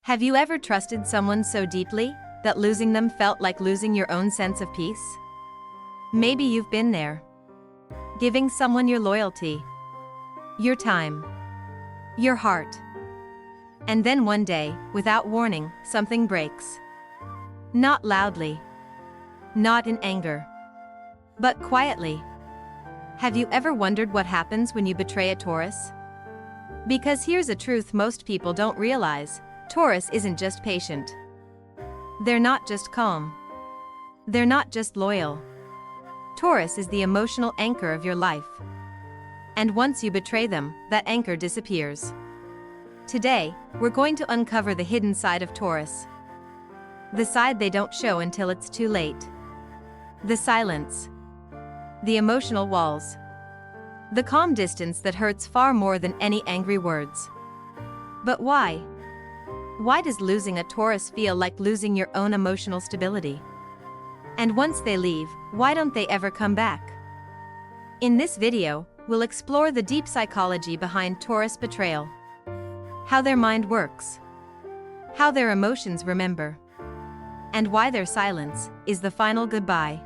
Have you ever trusted someone so deeply that losing them felt like losing your own sense of peace? Maybe you've been there. Giving someone your loyalty, your time, your heart. And then one day, without warning, something breaks. Not loudly. Not in anger. But quietly. Have you ever wondered what happens when you betray a Taurus? Because here's a truth most people don't realize: Taurus isn't just patient. They're not just calm. They're not just loyal. Taurus is the emotional anchor of your life. And once you betray them, that anchor disappears. Today, we're going to uncover the hidden side of Taurus. The side they don't show until it's too late. The silence. The emotional walls. The calm distance that hurts far more than any angry words. But why? Why does losing a Taurus feel like losing your own emotional stability? And once they leave, why don't they ever come back? In this video, we'll explore the deep psychology behind Taurus betrayal. How their mind works. How their emotions remember. And why their silence is the final goodbye.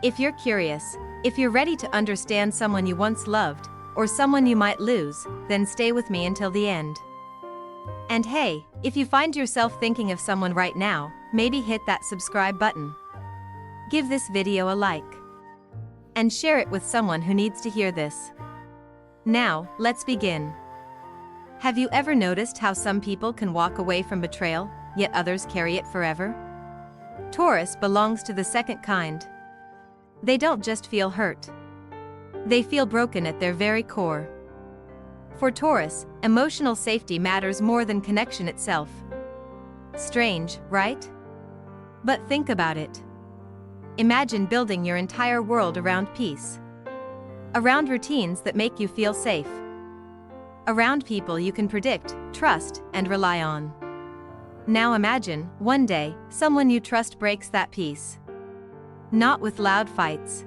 If you're curious, if you're ready to understand someone you once loved, or someone you might lose, then stay with me until the end. And hey, if you find yourself thinking of someone right now, maybe hit that subscribe button. Give this video a like. And share it with someone who needs to hear this. Now, let's begin. Have you ever noticed how some people can walk away from betrayal, yet others carry it forever? Taurus belongs to the second kind. They don't just feel hurt. They feel broken at their very core. For Taurus, emotional safety matters more than connection itself. Strange, right? But think about it. Imagine building your entire world around peace. Around routines that make you feel safe. Around people you can predict, trust, and rely on. Now imagine, one day, someone you trust breaks that peace. Not with loud fights,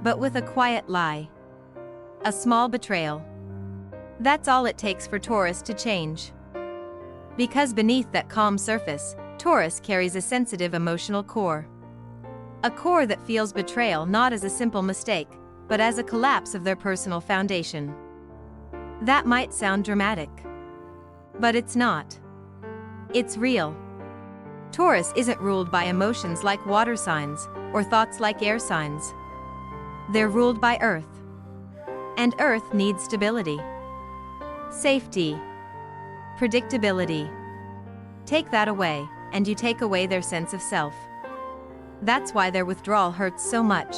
but with a quiet lie. A small betrayal. That's all it takes for Taurus to change. Because beneath that calm surface, Taurus carries a sensitive emotional core. A core that feels betrayal not as a simple mistake, but as a collapse of their personal foundation. That might sound dramatic. But it's not. It's real. Taurus isn't ruled by emotions like water signs, or thoughts like air signs. They're ruled by Earth. And Earth needs stability. Safety. Predictability. Take that away, and you take away their sense of self. That's why their withdrawal hurts so much.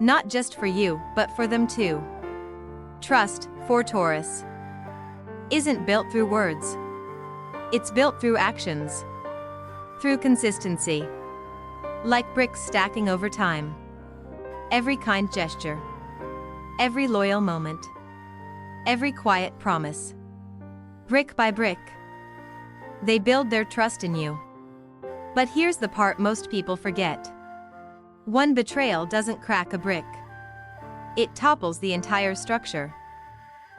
Not just for you, but for them too. Trust, for Taurus, isn't built through words. It's built through actions. Through consistency. Like bricks stacking over time. Every kind gesture. Every loyal moment. Every quiet promise. Brick by brick. They build their trust in you. But here's the part most people forget. One betrayal doesn't crack a brick. It topples the entire structure.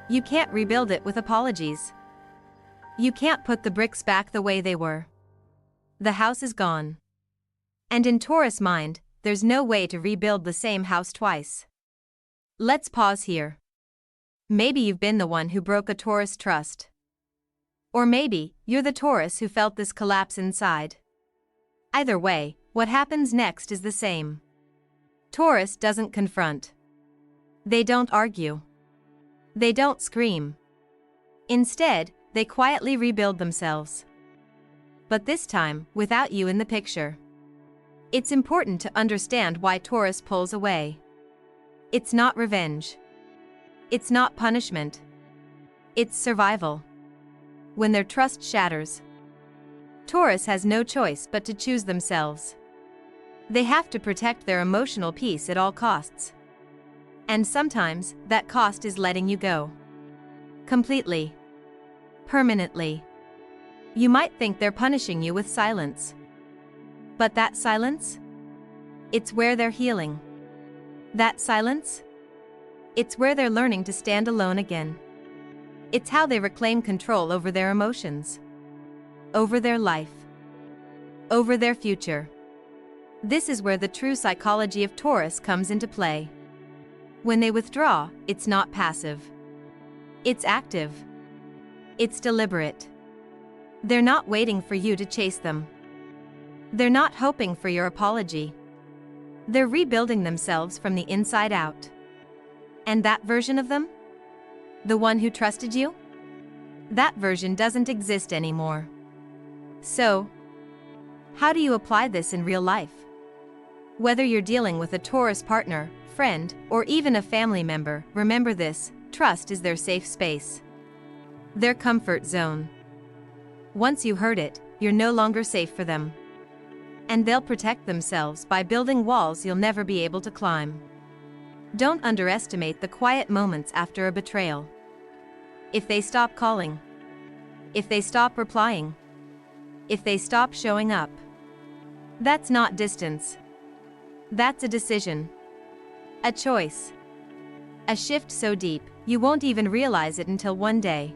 You can't rebuild it with apologies. You can't put the bricks back the way they were. The house is gone. And in Taurus mind, there's no way to rebuild the same house twice. Let's pause here. Maybe you've been the one who broke a Taurus trust. Or maybe, you're the Taurus who felt this collapse inside. Either way, what happens next is the same. Taurus doesn't confront. They don't argue. They don't scream. Instead, they quietly rebuild themselves. But this time, without you in the picture. It's important to understand why Taurus pulls away. It's not revenge. It's not punishment. It's survival. When their trust shatters, Taurus has no choice but to choose themselves. They have to protect their emotional peace at all costs. And sometimes, that cost is letting you go. Completely. Permanently. You might think they're punishing you with silence. But that silence? It's where they're healing. That silence? It's where they're learning to stand alone again. It's how they reclaim control over their emotions. over their life, over their future. This is where the true psychology of Taurus comes into play. When they withdraw, it's not passive. It's active. It's deliberate. They're not waiting for you to chase them. They're not hoping for your apology. They're rebuilding themselves from the inside out. And that version of them? The one who trusted you? That version doesn't exist anymore. So, how do you apply this in real life? Whether you're dealing with a Taurus partner, friend, or even a family member, remember this: trust is their safe space, their comfort zone. Once you hurt it, you're no longer safe for them. And they'll protect themselves by building walls you'll never be able to climb. Don't underestimate the quiet moments after a betrayal. If they stop calling, if they stop replying, if they stop showing up, that's not distance. That's a decision. A choice. A shift so deep, you won't even realize it until one day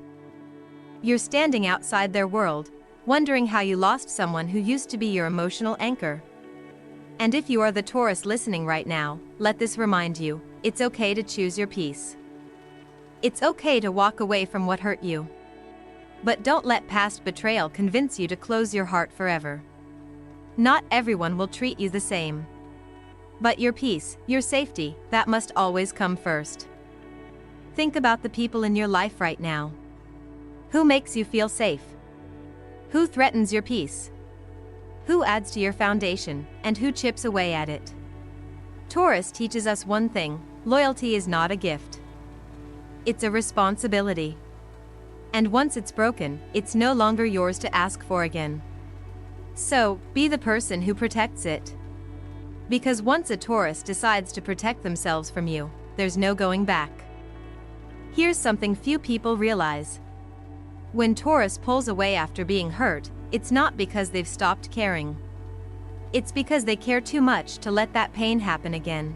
you're standing outside their world, wondering how you lost someone who used to be your emotional anchor. And if you are the Taurus listening right now, let this remind you, it's okay to choose your peace. It's okay to walk away from what hurt you. But don't let past betrayal convince you to close your heart forever. Not everyone will treat you the same. But your peace, your safety, that must always come first. Think about the people in your life right now. Who makes you feel safe? Who threatens your peace? Who adds to your foundation, and who chips away at it? Taurus teaches us one thing: loyalty is not a gift. It's a responsibility. And once it's broken, it's no longer yours to ask for again. So, be the person who protects it. Because once a Taurus decides to protect themselves from you, there's no going back. Here's something few people realize. When Taurus pulls away after being hurt, it's not because they've stopped caring. It's because they care too much to let that pain happen again.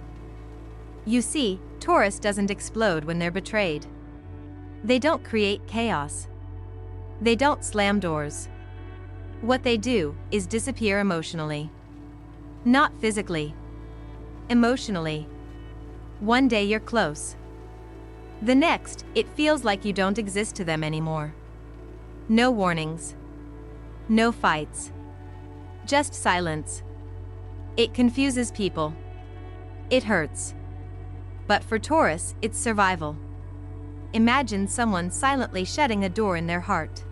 You see, Taurus doesn't explode when they're betrayed. They don't create chaos. They don't slam doors. What they do is disappear emotionally. Not physically. Emotionally. One day you're close. The next, it feels like you don't exist to them anymore. No warnings. No fights. Just silence. It confuses people. It hurts. But for Taurus, it's survival. Imagine someone silently shutting a door in their heart,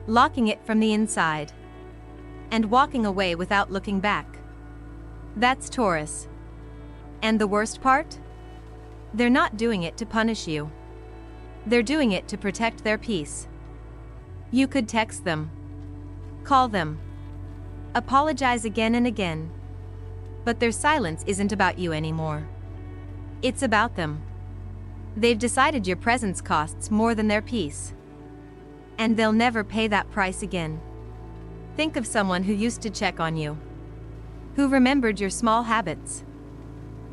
locking it from the inside, and walking away without looking back. That's Taurus. And the worst part? They're not doing it to punish you. They're doing it to protect their peace. You could text them, call them, apologize again and again. But their silence isn't about you anymore. It's about them. They've decided your presence costs more than their peace. And they'll never pay that price again. Think of someone who used to check on you, who remembered your small habits,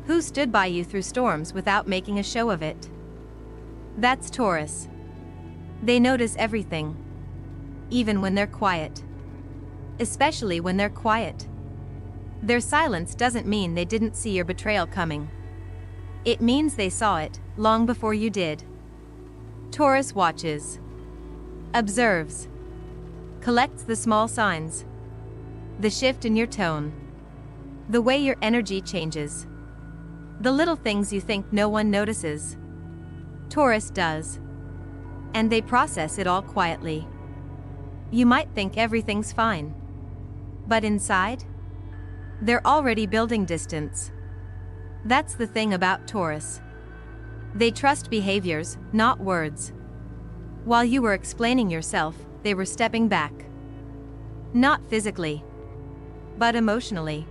who stood by you through storms without making a show of it. That's Taurus. They notice everything, even when they're quiet. Especially when they're quiet. Their silence doesn't mean they didn't see your betrayal coming. It means they saw it long before you did. Taurus watches, observes, collects the small signs, the shift in your tone, the way your energy changes, the little things you think no one notices. Taurus does. And they process it all quietly. You might think everything's fine. But inside, they're already building distance. That's the thing about Taurus. They trust behaviors, not words. While you were explaining yourself, they were stepping back. Not physically, but emotionally.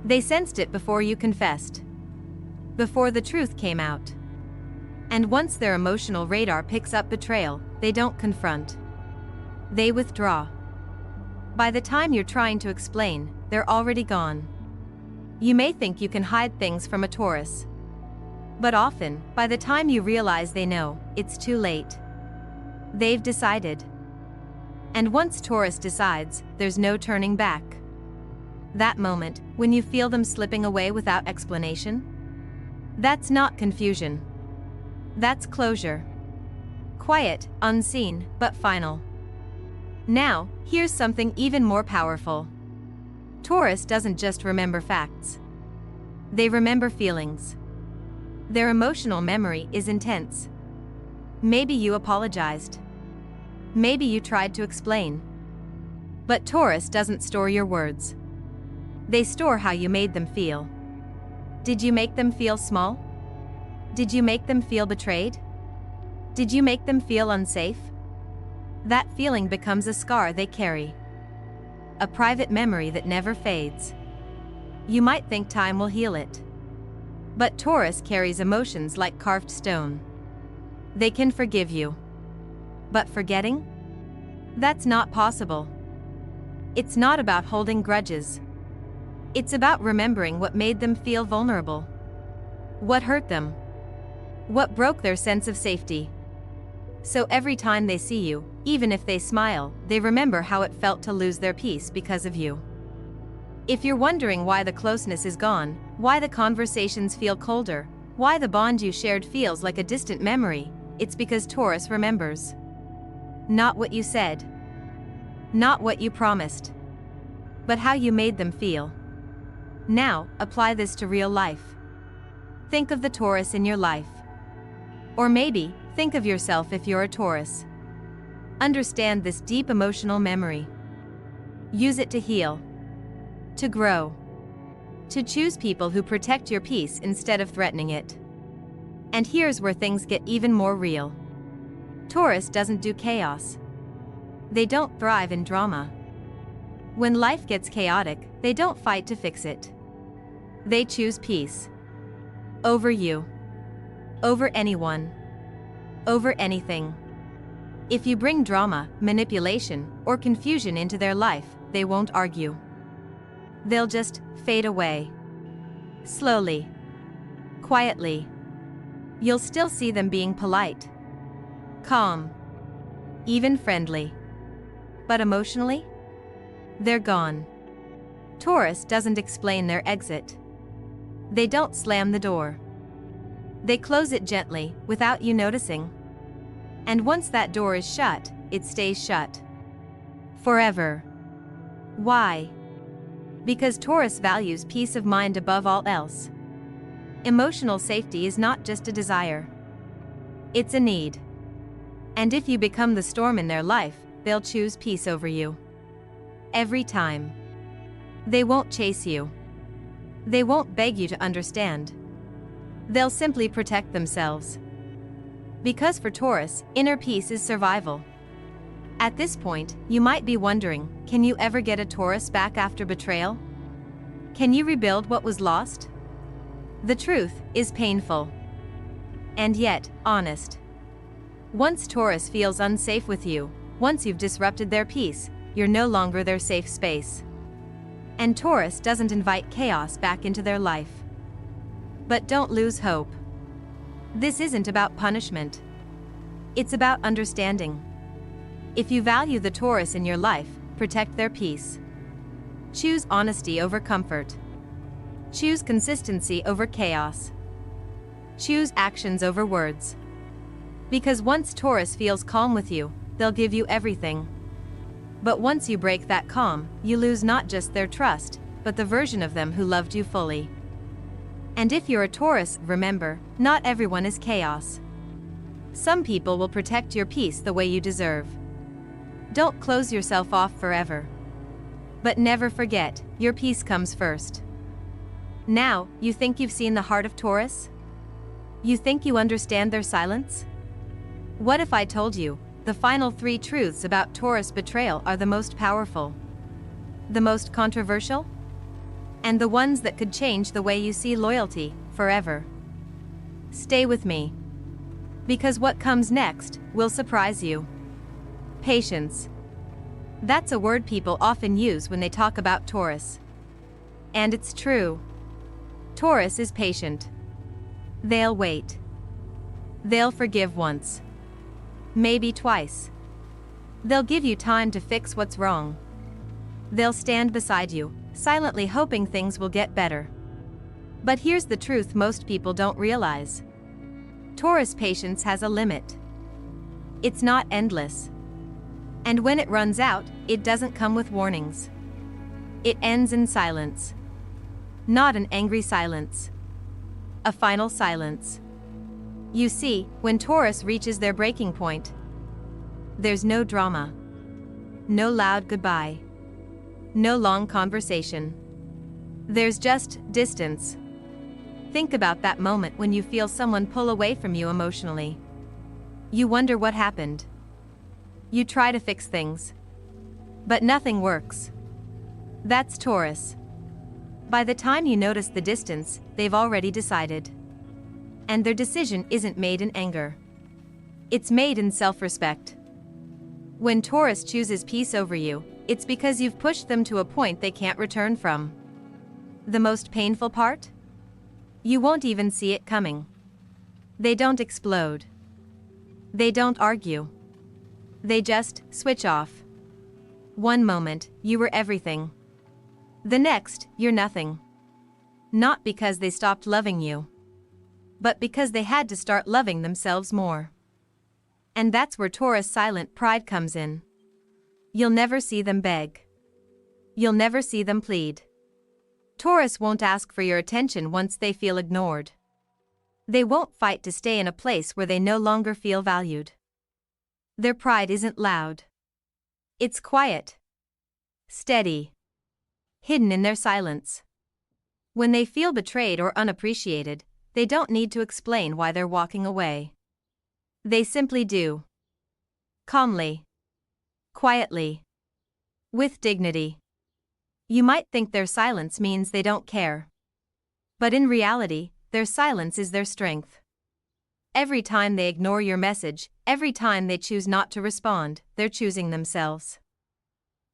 They sensed it before you confessed, before the truth came out. And once their emotional radar picks up betrayal, they don't confront. They withdraw. By the time you're trying to explain, they're already gone. You may think you can hide things from a Taurus. But often, by the time you realize they know, it's too late. They've decided. And once Taurus decides, there's no turning back. That moment, when you feel them slipping away without explanation? That's not confusion. That's closure. Quiet, unseen, but final. Now, here's something even more powerful. Taurus doesn't just remember facts. They remember feelings. Their emotional memory is intense. Maybe you apologized. Maybe you tried to explain. But Taurus doesn't store your words. They store how you made them feel. Did you make them feel small? Did you make them feel betrayed? Did you make them feel unsafe? That feeling becomes a scar they carry. A private memory that never fades. You might think time will heal it. But Taurus carries emotions like carved stone. They can forgive you. But forgetting? That's not possible. It's not about holding grudges. It's about remembering what made them feel vulnerable. What hurt them. What broke their sense of safety. So every time they see you, even if they smile, they remember how it felt to lose their peace because of you. If you're wondering why the closeness is gone, why the conversations feel colder, why the bond you shared feels like a distant memory, it's because Taurus remembers. Not what you said. Not what you promised. But how you made them feel. Now, apply this to real life. Think of the Taurus in your life. Or maybe, think of yourself if you're a Taurus. Understand this deep emotional memory. Use it to heal. To grow. To choose people who protect your peace instead of threatening it. And here's where things get even more real. Taurus doesn't do chaos. They don't thrive in drama. When life gets chaotic, they don't fight to fix it. They choose peace. Over you. Over anyone. Over anything. If you bring drama, manipulation, or confusion into their life, they won't argue. They'll just fade away. Slowly. Quietly. You'll still see them being polite. Calm. Even friendly. But emotionally? They're gone. Taurus doesn't explain their exit. They don't slam the door. They close it gently, without you noticing. And once that door is shut, it stays shut. Forever. Why? Because Taurus values peace of mind above all else. Emotional safety is not just a desire. It's a need. And if you become the storm in their life, they'll choose peace over you. Every time. They won't chase you. They won't beg you to understand. They'll simply protect themselves. Because for Taurus, inner peace is survival. At this point, you might be wondering, can you ever get a Taurus back after betrayal? Can you rebuild what was lost? The truth is painful. And yet, honest. Once Taurus feels unsafe with you, once you've disrupted their peace, you're no longer their safe space. And Taurus doesn't invite chaos back into their life. But don't lose hope. This isn't about punishment. It's about understanding. If you value the Taurus in your life, protect their peace. Choose honesty over comfort. Choose consistency over chaos. Choose actions over words. Because once Taurus feels calm with you, they'll give you everything. But once you break that calm, you lose not just their trust, but the version of them who loved you fully. And if you're a Taurus, remember, not everyone is chaos. Some people will protect your peace the way you deserve. Don't close yourself off forever. But never forget, your peace comes first. Now, you think you've seen the heart of Taurus? You think you understand their silence? What if I told you, the final 3 truths about Taurus betrayal are the most powerful, the most controversial, and the ones that could change the way you see loyalty forever? Stay with me. Because what comes next will surprise you. Patience. That's a word people often use when they talk about Taurus. And it's true. Taurus is patient. They'll wait. They'll forgive once. Maybe twice. They'll give you time to fix what's wrong. They'll stand beside you, silently hoping things will get better. But here's the truth most people don't realize. Taurus patience has a limit. It's not endless. And when it runs out, it doesn't come with warnings. It ends in silence. Not an angry silence. A final silence. You see, when Taurus reaches their breaking point, there's no drama. No loud goodbye. No long conversation. There's just distance. Think about that moment when you feel someone pull away from you emotionally. You wonder what happened. You try to fix things. But nothing works. That's Taurus. By the time you notice the distance, they've already decided. And their decision isn't made in anger. It's made in self-respect. When Taurus chooses peace over you, it's because you've pushed them to a point they can't return from. The most painful part? You won't even see it coming. They don't explode. They don't argue. They just switch off. One moment, you were everything. The next, you're nothing. Not because they stopped loving you, but because they had to start loving themselves more. And that's where Taurus' silent pride comes in. You'll never see them beg. You'll never see them plead. Taurus won't ask for your attention once they feel ignored. They won't fight to stay in a place where they no longer feel valued. Their pride isn't loud. It's quiet. Steady. Hidden in their silence. When they feel betrayed or unappreciated, they don't need to explain why they're walking away. They simply do. Calmly. Quietly. With dignity. You might think their silence means they don't care. But in reality, their silence is their strength. Every time they ignore your message, every time they choose not to respond, they're choosing themselves.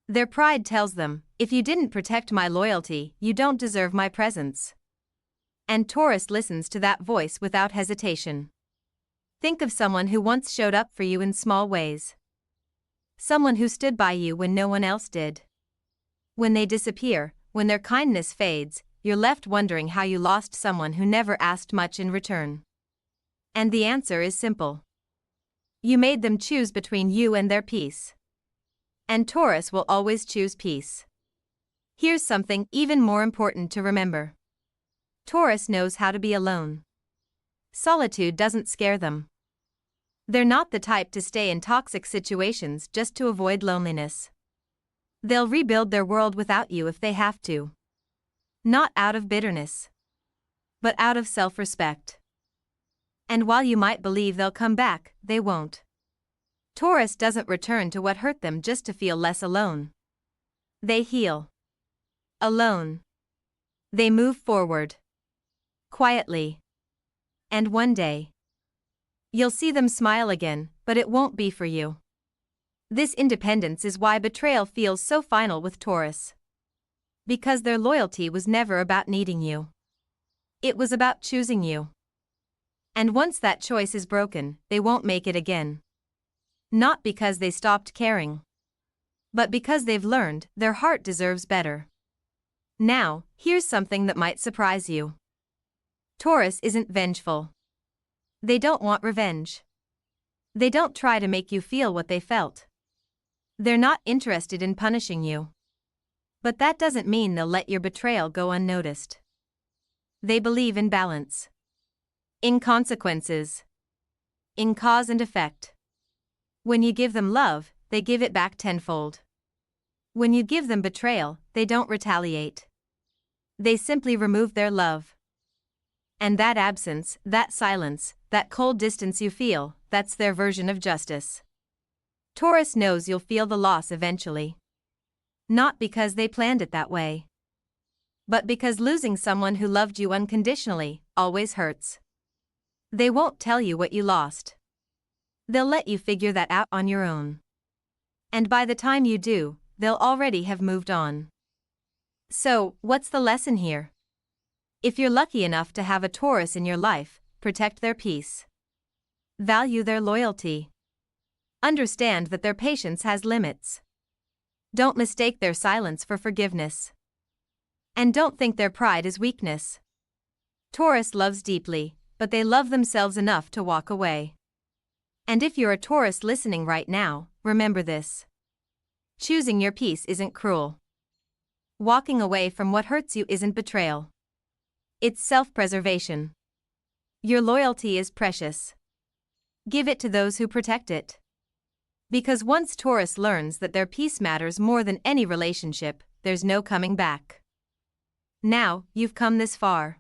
Their pride tells them, if you didn't protect my loyalty, you don't deserve my presence. And Taurus listens to that voice without hesitation. Think of someone who once showed up for you in small ways. Someone who stood by you when no one else did. When they disappear, when their kindness fades, you're left wondering how you lost someone who never asked much in return. And the answer is simple. You made them choose between you and their peace. And Taurus will always choose peace. Here's something even more important to remember. Taurus knows how to be alone. Solitude doesn't scare them. They're not the type to stay in toxic situations just to avoid loneliness. They'll rebuild their world without you if they have to. Not out of bitterness, but out of self-respect. And while you might believe they'll come back, they won't. Taurus doesn't return to what hurt them just to feel less alone. They heal. Alone. They move forward. Quietly. And one day, you'll see them smile again, but it won't be for you. This independence is why betrayal feels so final with Taurus. Because their loyalty was never about needing you. It was about choosing you. And once that choice is broken, they won't make it again. Not because they stopped caring, but because they've learned their heart deserves better. Now, here's something that might surprise you. Taurus isn't vengeful. They don't want revenge. They don't try to make you feel what they felt. They're not interested in punishing you. But that doesn't mean they'll let your betrayal go unnoticed. They believe in balance. In consequences. In cause and effect. When you give them love, they give it back tenfold. When you give them betrayal, they don't retaliate. They simply remove their love. And that absence, that silence, that cold distance you feel, that's their version of justice. Taurus knows you'll feel the loss eventually. Not because they planned it that way. But because losing someone who loved you unconditionally always hurts. They won't tell you what you lost. They'll let you figure that out on your own. And by the time you do, they'll already have moved on. So, what's the lesson here? If you're lucky enough to have a Taurus in your life, protect their peace. Value their loyalty. understand that their patience has limits. Don't mistake their silence for forgiveness. And don't think their pride is weakness. Taurus loves deeply, but they love themselves enough to walk away. And if you're a Taurus listening right now, remember this. Choosing your peace isn't cruel. Walking away from what hurts you isn't betrayal. It's self-preservation. Your loyalty is precious. Give it to those who protect it. Because once Taurus learns that their peace matters more than any relationship, there's no coming back. Now, you've come this far.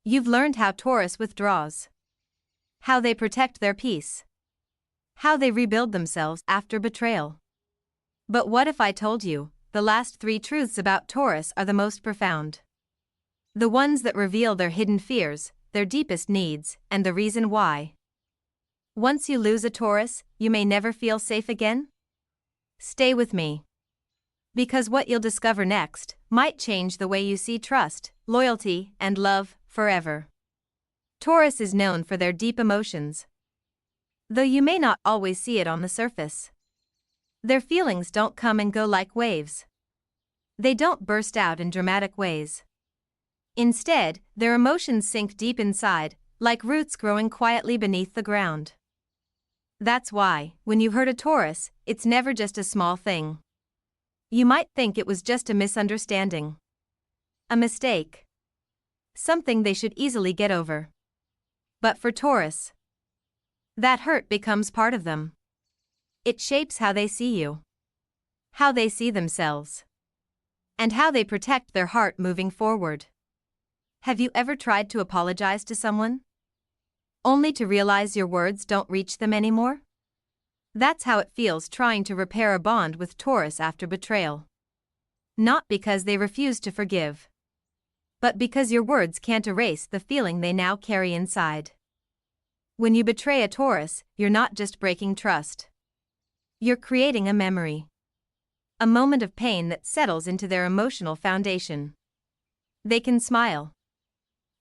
You've learned how Taurus withdraws. How they protect their peace. How they rebuild themselves after betrayal. But what if I told you, the last 3 truths about Taurus are the most profound? The ones that reveal their hidden fears, their deepest needs, and the reason why. Once you lose a Taurus, you may never feel safe again? Stay with me. Because what you'll discover next might change the way you see trust, loyalty, and love forever. Taurus is known for their deep emotions. Though you may not always see it on the surface. Their feelings don't come and go like waves. They don't burst out in dramatic ways. Instead, their emotions sink deep inside, like roots growing quietly beneath the ground. That's why, when you hurt a Taurus, it's never just a small thing. You might think it was just a misunderstanding. A mistake. Something they should easily get over. But for Taurus, that hurt becomes part of them. It shapes how they see you. How they see themselves. And how they protect their heart moving forward. Have you ever tried to apologize to someone? Only to realize your words don't reach them anymore? That's how it feels trying to repair a bond with Taurus after betrayal. Not because they refuse to forgive. But because your words can't erase the feeling they now carry inside. When you betray a Taurus, you're not just breaking trust. You're creating a memory. A moment of pain that settles into their emotional foundation. They can smile.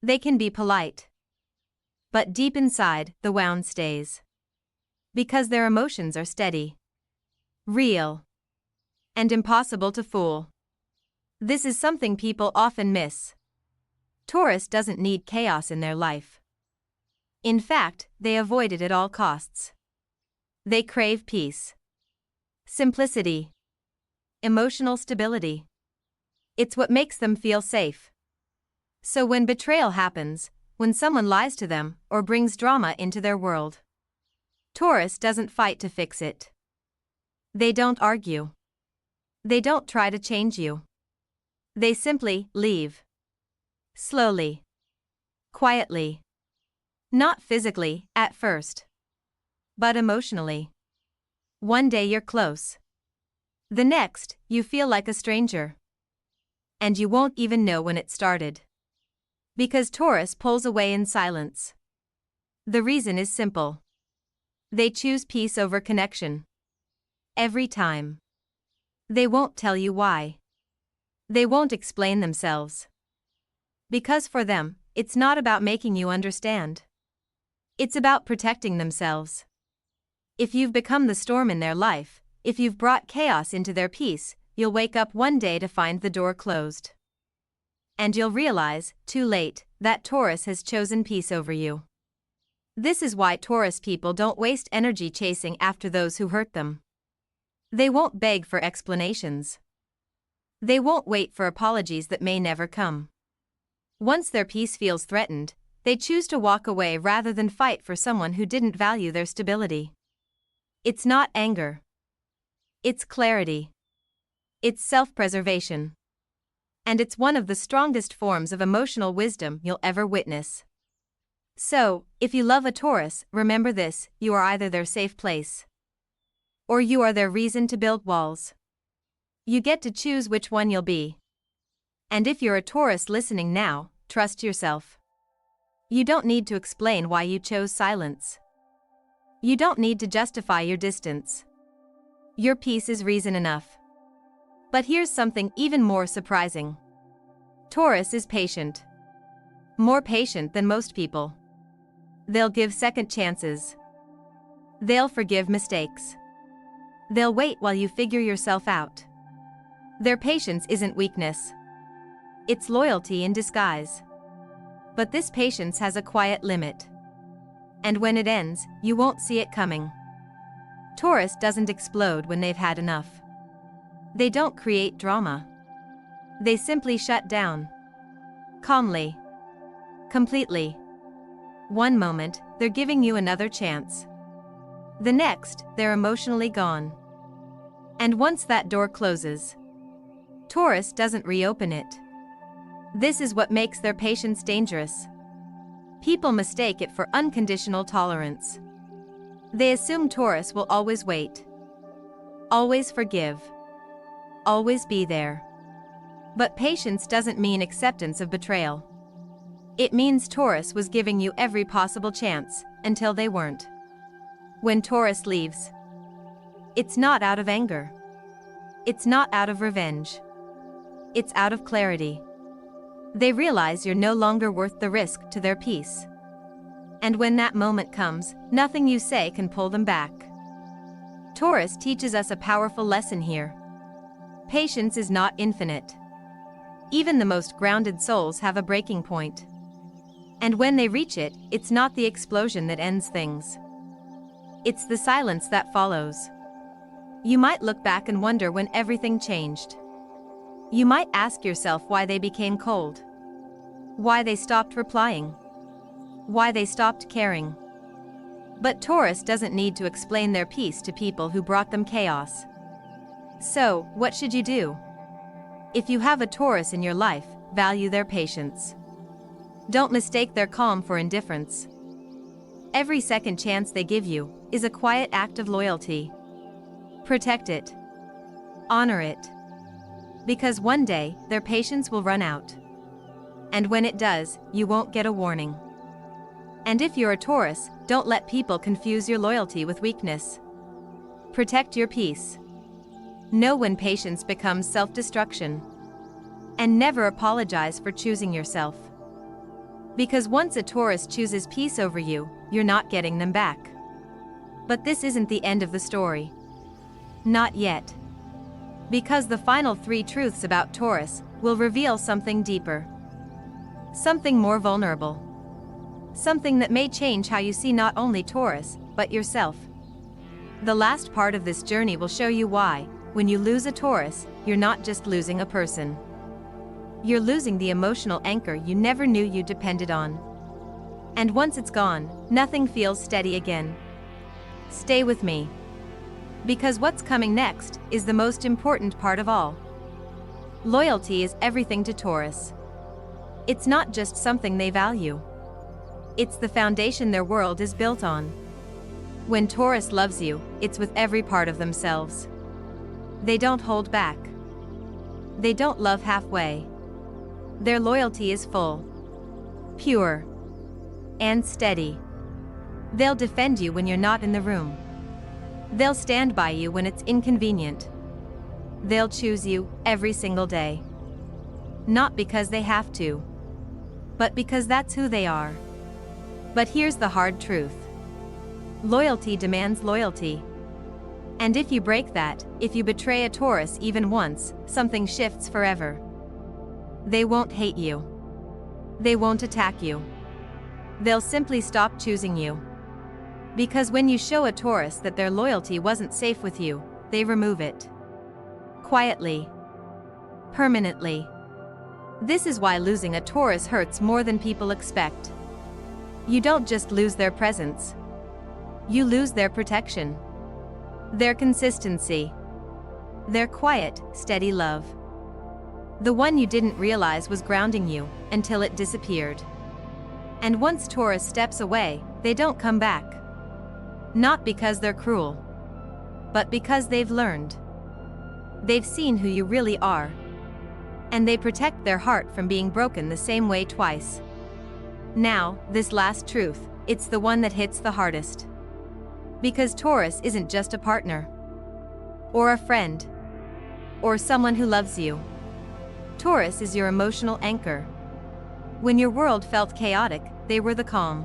They can be polite. But deep inside, the wound stays. Because their emotions are steady. Real. And impossible to fool. This is something people often miss. Taurus doesn't need chaos in their life. In fact, they avoid it at all costs. They crave peace. Simplicity. Emotional stability. It's what makes them feel safe. So when betrayal happens, when someone lies to them or brings drama into their world, Taurus doesn't fight to fix it. They don't argue. They don't try to change you. They simply leave. Slowly. Quietly. Not physically, at first. But emotionally. One day you're close. The next, you feel like a stranger. And you won't even know when it started. Because Taurus pulls away in silence. The reason is simple. They choose peace over connection. Every time. They won't tell you why. They won't explain themselves. Because for them, it's not about making you understand. It's about protecting themselves. If you've become the storm in their life, if you've brought chaos into their peace, you'll wake up one day to find the door closed. And you'll realize, too late, that Taurus has chosen peace over you. This is why Taurus people don't waste energy chasing after those who hurt them. They won't beg for explanations. They won't wait for apologies that may never come. Once their peace feels threatened, they choose to walk away rather than fight for someone who didn't value their stability. It's not anger. It's clarity. It's self-preservation. And it's one of the strongest forms of emotional wisdom you'll ever witness. So, if you love a Taurus, remember this: you are either their safe place, or you are their reason to build walls. You get to choose which one you'll be. And if you're a Taurus listening now, trust yourself. You don't need to explain why you chose silence. You don't need to justify your distance. Your peace is reason enough. But here's something even more surprising. Taurus is patient. More patient than most people. They'll give second chances. They'll forgive mistakes. They'll wait while you figure yourself out. Their patience isn't weakness. It's loyalty in disguise. But this patience has a quiet limit. And when it ends, you won't see it coming. Taurus doesn't explode when they've had enough. They don't create drama. They simply shut down. Calmly. Completely. One moment, they're giving you another chance. The next, they're emotionally gone. And once that door closes, Taurus doesn't reopen it. This is what makes their patience dangerous. People mistake it for unconditional tolerance. They assume Taurus will always wait. Always forgive. Always be there. But patience doesn't mean acceptance of betrayal. It means Taurus was giving you every possible chance, until they weren't. When Taurus leaves, it's not out of anger. It's not out of revenge. It's out of clarity. They realize you're no longer worth the risk to their peace. And when that moment comes, nothing you say can pull them back. Taurus teaches us a powerful lesson here. Patience is not infinite. Even the most grounded souls have a breaking point. And when they reach it, it's not the explosion that ends things. It's the silence that follows. You might look back and wonder when everything changed. You might ask yourself why they became cold. Why they stopped replying. Why they stopped caring. But Taurus doesn't need to explain their peace to people who brought them chaos. So, what should you do? If you have a Taurus in your life, value their patience. Don't mistake their calm for indifference. Every second chance they give you is a quiet act of loyalty. Protect it. Honor it. Because one day, their patience will run out. And when it does, you won't get a warning. And if you're a Taurus, don't let people confuse your loyalty with weakness. Protect your peace. Know when patience becomes self-destruction. And never apologize for choosing yourself. Because once a Taurus chooses peace over you, you're not getting them back. But this isn't the end of the story. Not yet. Because the final 3 truths about Taurus will reveal something deeper. Something more vulnerable. Something that may change how you see not only Taurus, but yourself. The last part of this journey will show you why, when you lose a Taurus, you're not just losing a person. You're losing the emotional anchor you never knew you depended on. And once it's gone, nothing feels steady again. Stay with me. Because what's coming next is the most important part of all. Loyalty is everything to Taurus. It's not just something they value. It's the foundation their world is built on. When Taurus loves you, it's with every part of themselves. They don't hold back. They don't love halfway. Their loyalty is full, pure, and steady. They'll defend you when you're not in the room. They'll stand by you when it's inconvenient. They'll choose you every single day. Not because they have to, but because that's who they are. But here's the hard truth. Loyalty demands loyalty. And if you break that, if you betray a Taurus even once, something shifts forever. They won't hate you. They won't attack you. They'll simply stop choosing you. Because when you show a Taurus that their loyalty wasn't safe with you, they remove it. Quietly. Permanently. This is why losing a Taurus hurts more than people expect. You don't just lose their presence. You lose their protection. Their consistency. Their quiet, steady love. The one you didn't realize was grounding you, until it disappeared. And once Taurus steps away, they don't come back. Not because they're cruel, but because they've learned. They've seen who you really are. And they protect their heart from being broken the same way twice. Now, this last truth, it's the one that hits the hardest. Because Taurus isn't just a partner, or a friend, or someone who loves you. Taurus is your emotional anchor. When your world felt chaotic, they were the calm.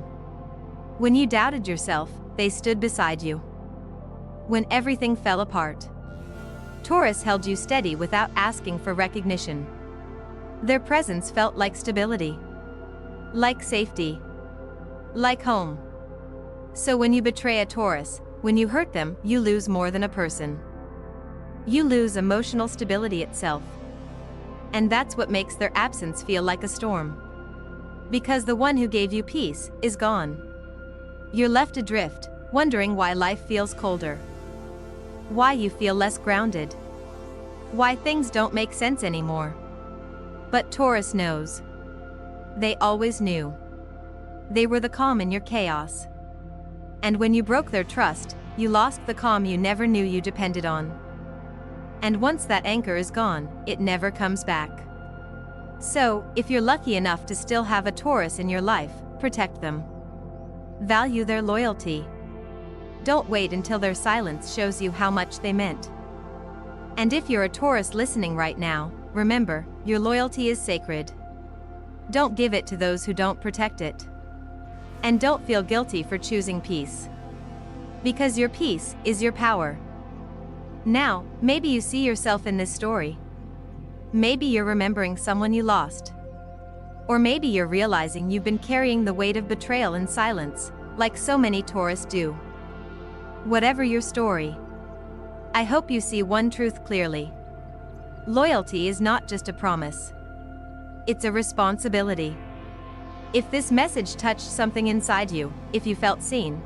When you doubted yourself, they stood beside you. When everything fell apart, Taurus held you steady without asking for recognition. Their presence felt like stability, like safety, like home. So when you betray a Taurus, when you hurt them, you lose more than a person. You lose emotional stability itself. And that's what makes their absence feel like a storm. Because the one who gave you peace is gone. You're left adrift, wondering why life feels colder. Why you feel less grounded. Why things don't make sense anymore. But Taurus knows. They always knew. They were the calm in your chaos. And when you broke their trust, you lost the calm you never knew you depended on. And once that anchor is gone, it never comes back. So, if you're lucky enough to still have a Taurus in your life, protect them. Value their loyalty. Don't wait until their silence shows you how much they meant. And if you're a Taurus listening right now, remember, your loyalty is sacred. Don't give it to those who don't protect it. And don't feel guilty for choosing peace. Because your peace is your power. Now, maybe you see yourself in this story. Maybe you're remembering someone you lost. Or maybe you're realizing you've been carrying the weight of betrayal in silence, like so many Taurus do. Whatever your story, I hope you see one truth clearly. Loyalty is not just a promise. It's a responsibility. If this message touched something inside you, if you felt seen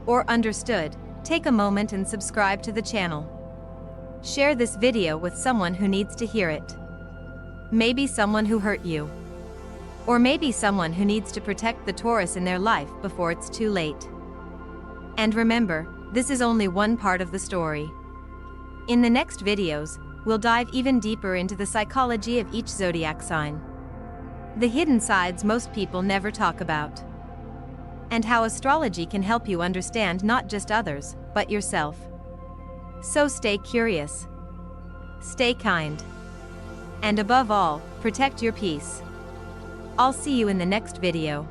or understood, take a moment and subscribe to the channel. Share this video with someone who needs to hear it. Maybe someone who hurt you. Or maybe someone who needs to protect the Taurus in their life before it's too late. And remember, this is only one part of the story. In the next videos, we'll dive even deeper into the psychology of each zodiac sign. The hidden sides most people never talk about. And how astrology can help you understand not just others, but yourself. So stay curious. Stay kind. And above all, protect your peace. I'll see you in the next video.